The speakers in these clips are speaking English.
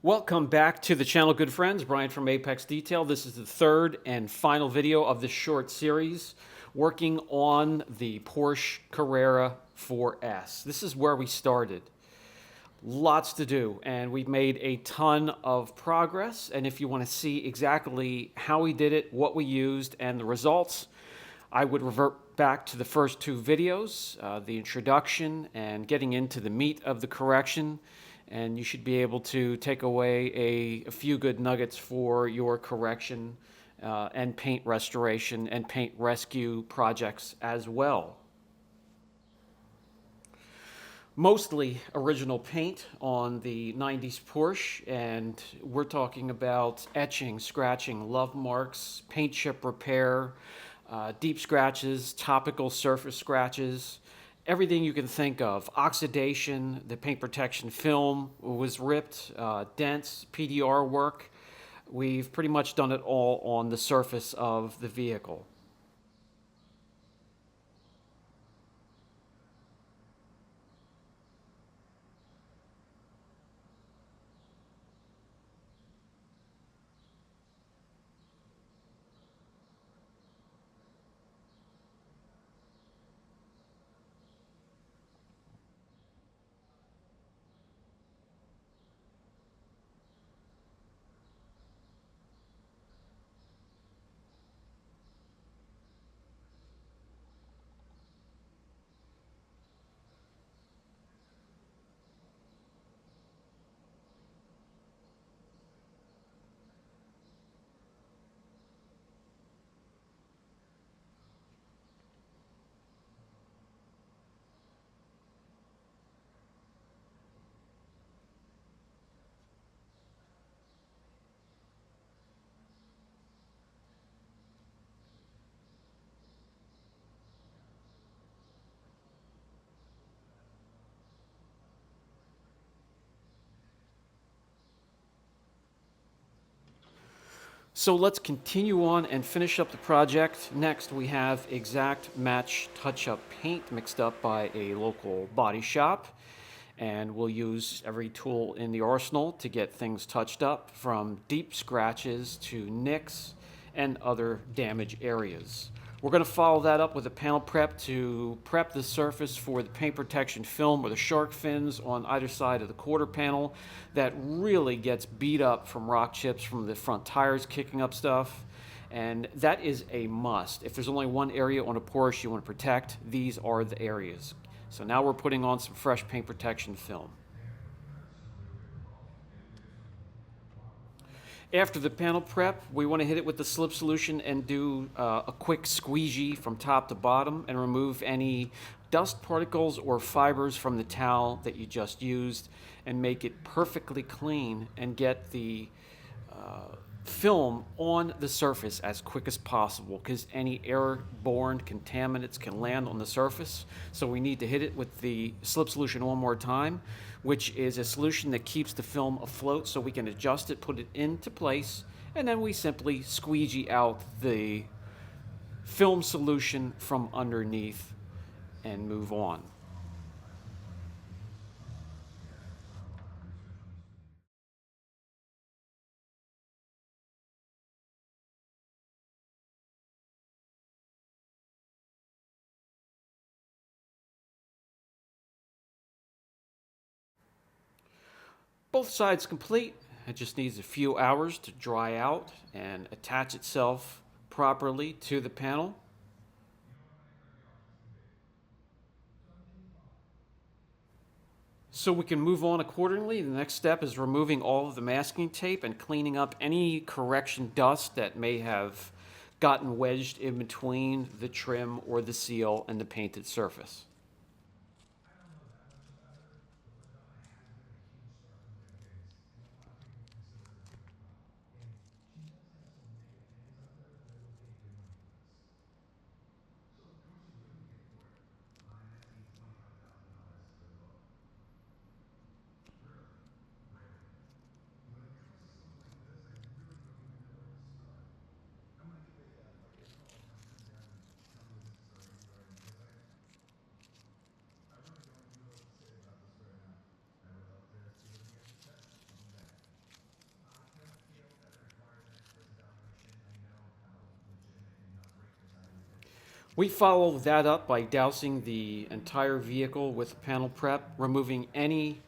Welcome back to the channel, good friends. Brian from Apex Detail. This is the third and final video of this short series working on the Porsche Carrera 4S. This is where we started. Lots to do, and we've made a ton of progress. And if you want to see exactly how we did it, what we used, and the results, I would revert back to the first two videos, the introduction and getting into the meat of the correction, and you should be able to take away a few good nuggets for your correction and paint restoration and paint rescue projects as well. Mostly original paint on the 90s Porsche, and we're talking about etching, scratching, love marks, paint chip repair, deep scratches, topical surface scratches, everything you can think of. Oxidation, the paint protection film was ripped, dents, PDR work. We've pretty much done it all on the surface of the vehicle. So let's continue on and finish up the project. Next, we have exact match touch-up paint mixed up by a local body shop. And we'll use every tool in the arsenal to get things touched up, from deep scratches to nicks and other damage areas. We're going to follow that up with a panel prep to prep the surface for the paint protection film or the shark fins on either side of the quarter panel that really gets beat up from rock chips from the front tires kicking up stuff. And that is a must. If there's only one area on a Porsche you want to protect, these are the areas. So now we're putting on some fresh paint protection film. After the panel prep, we want to hit it with the slip solution and do a quick squeegee from top to bottom and remove any dust particles or fibers from the towel that you just used and make it perfectly clean and get the film on the surface as quick as possible, because any airborne contaminants can land on the surface. So we need to hit it with the slip solution one more time, which is a solution that keeps the film afloat so we can adjust it, put it into place, and then we simply squeegee out the film solution from underneath and move on. Both sides complete. It just needs a few hours to dry out and attach itself properly to the panel. So we can move on accordingly. The next step is removing all of the masking tape and cleaning up any correction dust that may have gotten wedged in between the trim or the seal and the painted surface. We follow that up by dousing the entire vehicle with panel prep, removing any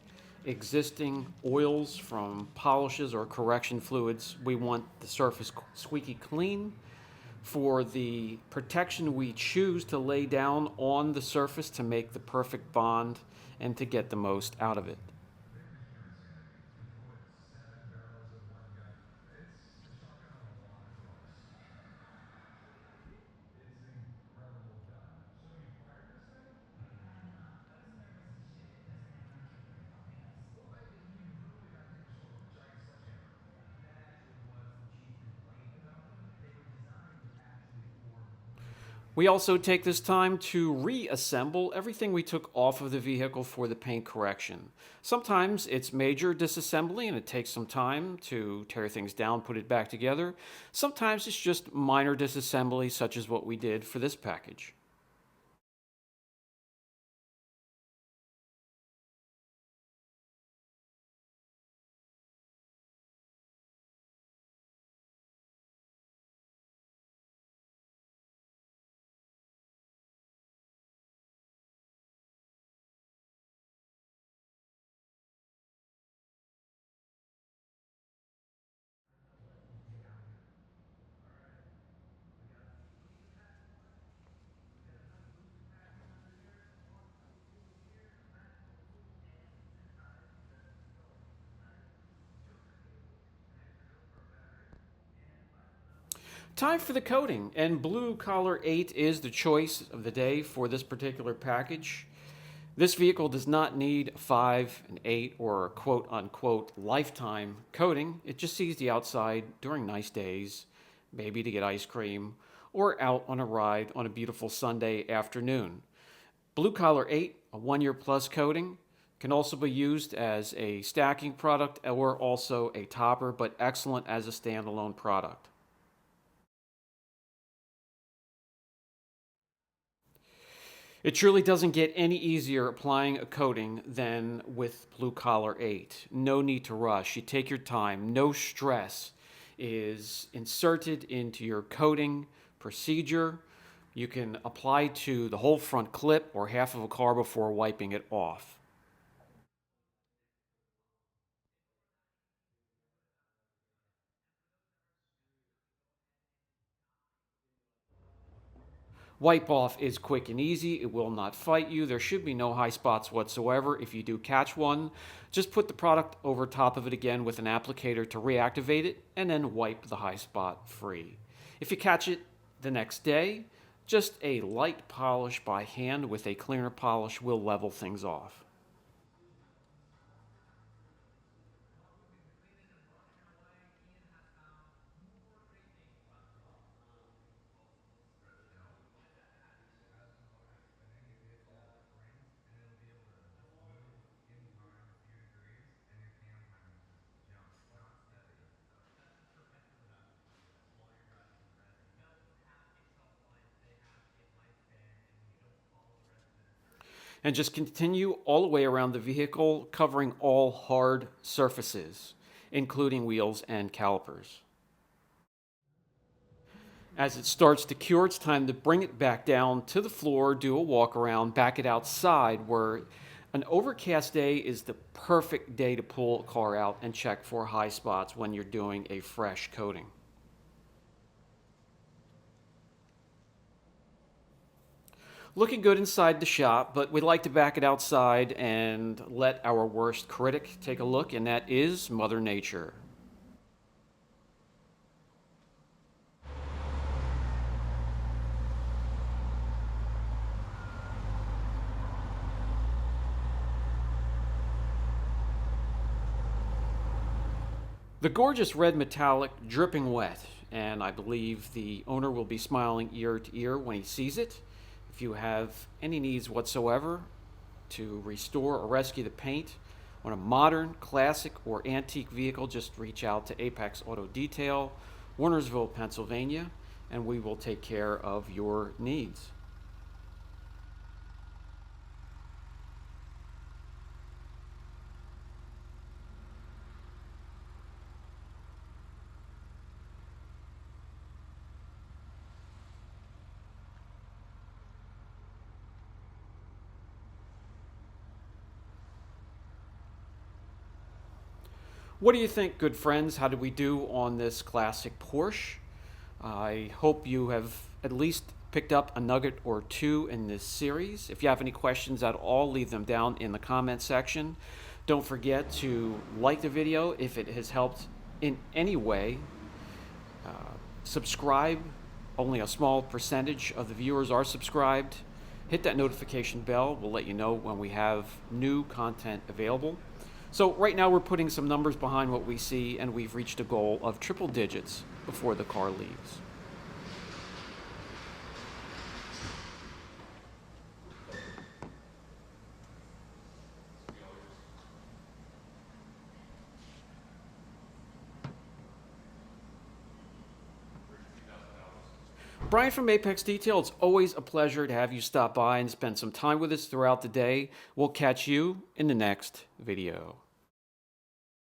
existing oils from polishes or correction fluids. We want the surface squeaky clean. For the protection, we choose to lay down on the surface to make the perfect bond and to get the most out of it. We also take this time to reassemble everything we took off of the vehicle for the paint correction. Sometimes it's major disassembly and it takes some time to tear things down, put it back together. Sometimes it's just minor disassembly, such as what we did for this package. Time for the coating, and Blue Collar 8 is the choice of the day for this particular package. This vehicle does not need 5, an 8, or a quote unquote lifetime coating. It just sees the outside during nice days, maybe to get ice cream, or out on a ride on a beautiful Sunday afternoon. Blue Collar 8, a 1 year plus coating, can also be used as a stacking product or also a topper, but excellent as a standalone product. It truly doesn't get any easier applying a coating than with Blue Collar 8. No need to rush. You take your time. No stress is inserted into your coating procedure. You can apply to the whole front clip or half of a car before wiping it off. Wipe off is quick and easy. It will not fight you. There should be no high spots whatsoever. If you do catch one, just put the product over top of it again with an applicator to reactivate it and then wipe the high spot free. If you catch it the next day, just a light polish by hand with a cleaner polish will level things off. And just continue all the way around the vehicle, covering all hard surfaces, including wheels and calipers. As it starts to cure, it's time to bring it back down to the floor, do a walk around, back it outside, where an overcast day is the perfect day to pull a car out and check for high spots when you're doing a fresh coating. Looking good inside the shop, but we'd like to back it outside and let our worst critic take a look, and that is Mother Nature. The gorgeous red metallic, dripping wet, and I believe the owner will be smiling ear to ear when he sees it. If you have any needs whatsoever to restore or rescue the paint on a modern, classic, or antique vehicle, just reach out to Apex Auto Detail, Warnersville, Pennsylvania, and we will take care of your needs. What do you think, good friends? How did we do on this classic Porsche? I hope you have at least picked up a nugget or two in this series. If you have any questions at all, leave them down in the comment section. Don't forget to like the video if it has helped in any way. Subscribe. Only a small percentage of the viewers are subscribed. Hit that notification bell. We'll let you know when we have new content available. So right now we're putting some numbers behind what we see, and we've reached a goal of triple digits before the car leaves. Brian from Apex Detail, it's always a pleasure to have you stop by and spend some time with us throughout the day. We'll catch you in the next video.